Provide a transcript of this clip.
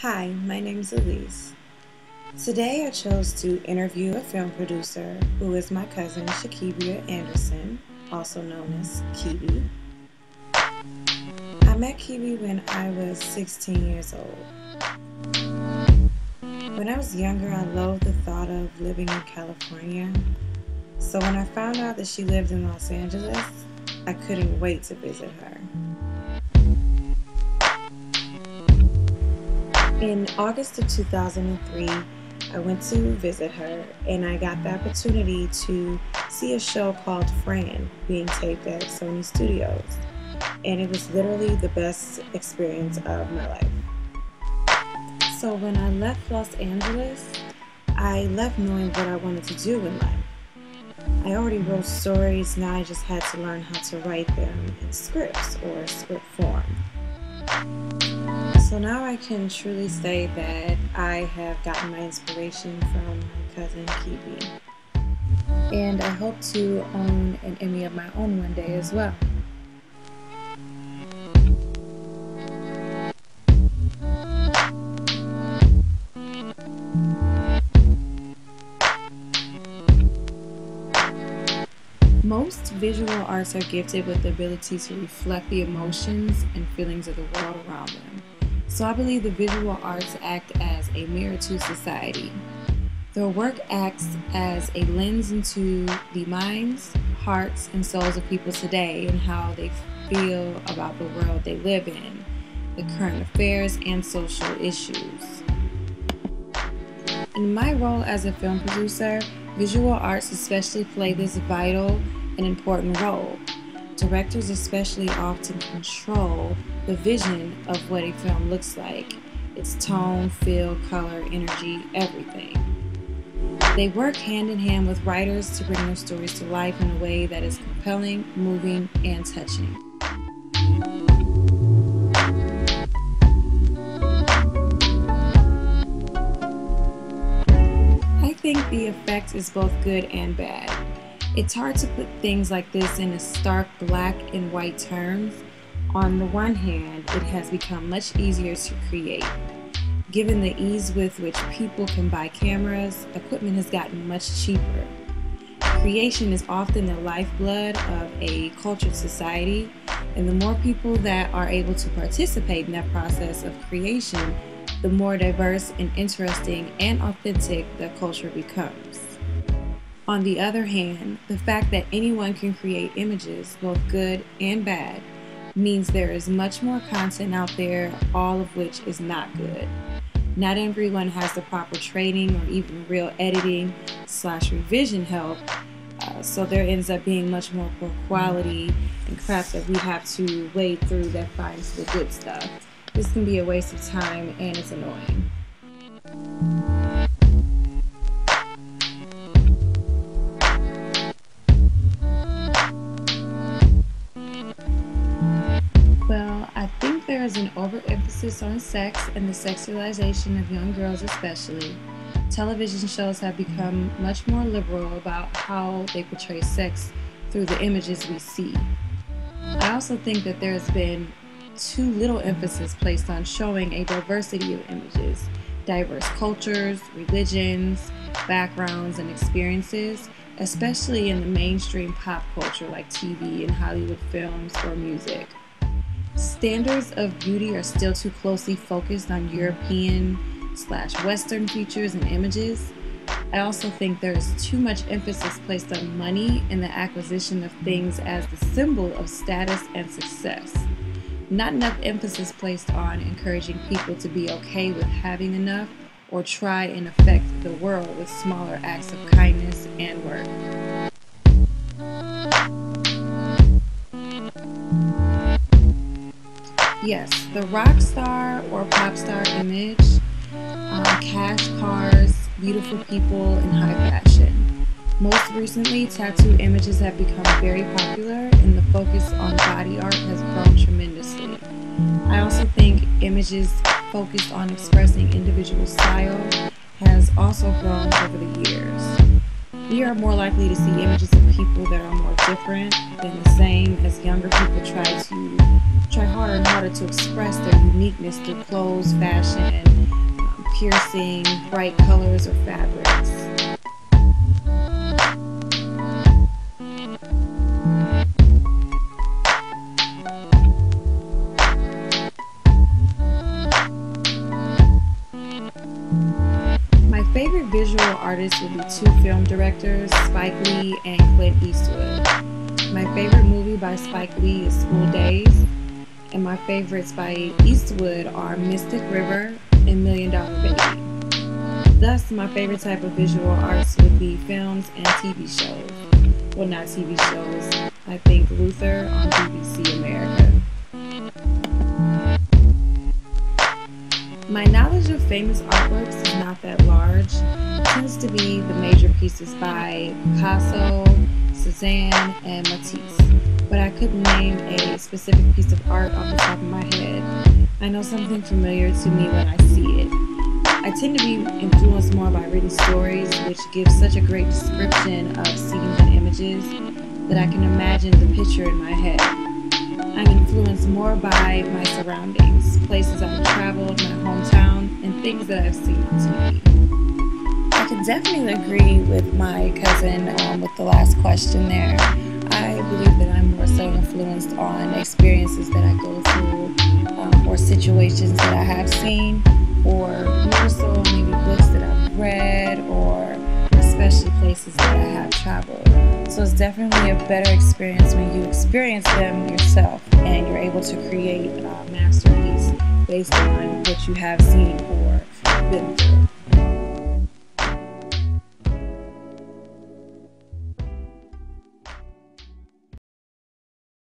Hi, my name is Aleece. Today I chose to interview a film producer who is my cousin Shakibia Anderson, also known as Kibi. I met Kibi when I was 16 years old. When I was younger, I loathed the thought of living in California. So when I found out that she lived in Los Angeles, I couldn't wait to visit her. In August of 2003, I went to visit her and I got the opportunity to see a show called Fran being taped at Sony Studios. And it was literally the best experience of my life. So when I left Los Angeles, I left knowing what I wanted to do in life. I already wrote stories, now I just had to learn how to write them in scripts or script form. So now I can truly say that I have gotten my inspiration from my cousin Kibi. And I hope to own an Emmy of my own one day as well. Most visual arts are gifted with the ability to reflect the emotions and feelings of the world around them. So I believe the visual arts act as a mirror to society. Their work acts as a lens into the minds, hearts, and souls of people today and how they feel about the world they live in, the current affairs, and social issues. In my role as a film producer, visual arts especially play this vital and important role. Directors especially often control the vision of what a film looks like, its tone, feel, color, energy, everything. They work hand in hand with writers to bring their stories to life in a way that is compelling, moving, and touching. I think the effect is both good and bad. It's hard to put things like this in a stark black and white terms. On the one hand, it has become much easier to create. Given the ease with which people can buy cameras, equipment has gotten much cheaper. Creation is often the lifeblood of a cultured society, and the more people that are able to participate in that process of creation, the more diverse and interesting and authentic the culture becomes. On the other hand, the fact that anyone can create images, both good and bad, means there is much more content out there, all of which is not good. Not everyone has the proper training or even real editing/revision help, so there ends up being much more poor quality and crap that we have to wade through that finds the good stuff. This can be a waste of time and it's annoying. I think there is an overemphasis on sex and the sexualization of young girls especially. Television shows have become much more liberal about how they portray sex through the images we see. I also think that there has been too little emphasis placed on showing a diversity of images, diverse cultures, religions, backgrounds, and experiences, especially in the mainstream pop culture like TV and Hollywood films or music. Standards of beauty are still too closely focused on European/Western features and images. I also think there is too much emphasis placed on money and the acquisition of things as the symbol of status and success. Not enough emphasis placed on encouraging people to be okay with having enough or try and affect the world with smaller acts of kindness and work. Yes, the rock star or pop star image, cash cars, beautiful people, and high fashion. Most recently, tattoo images have become very popular and the focus on body art has grown tremendously. I also think images focused on expressing individual style has also grown over the years. We are more likely to see images of people that are more different than the same as younger people try harder and harder to express their uniqueness through clothes, fashion, piercing, bright colors, or fabrics. My favorite visual artists would be two film directors, Spike Lee and Clint Eastwood. My favorite movie by Spike Lee is School Days, and my favorites by Eastwood are Mystic River and $1 Million Baby. Thus, my favorite type of visual arts would be films and TV shows. Well, not TV shows. I think Luther on BBC America. My knowledge of famous artworks is not that large. It tends to be the major pieces by Picasso, Cézanne, and Matisse. But I couldn't name a specific piece of art off the top of my head. I know something familiar to me when I see it. I tend to be influenced more by written stories, which give such a great description of scenes and images that I can imagine the picture in my head. I'm influenced more by my surroundings, places I've traveled, my hometown, and things that I've seen on TV. I can definitely agree with my cousin with the last question there. I believe that I'm more so influenced on experiences that I go through or situations that I have seen, or more so maybe books that I've read, or especially places that I have traveled. So it's definitely a better experience when you experience them yourself and you're able to create a masterpiece based on what you have seen or been through.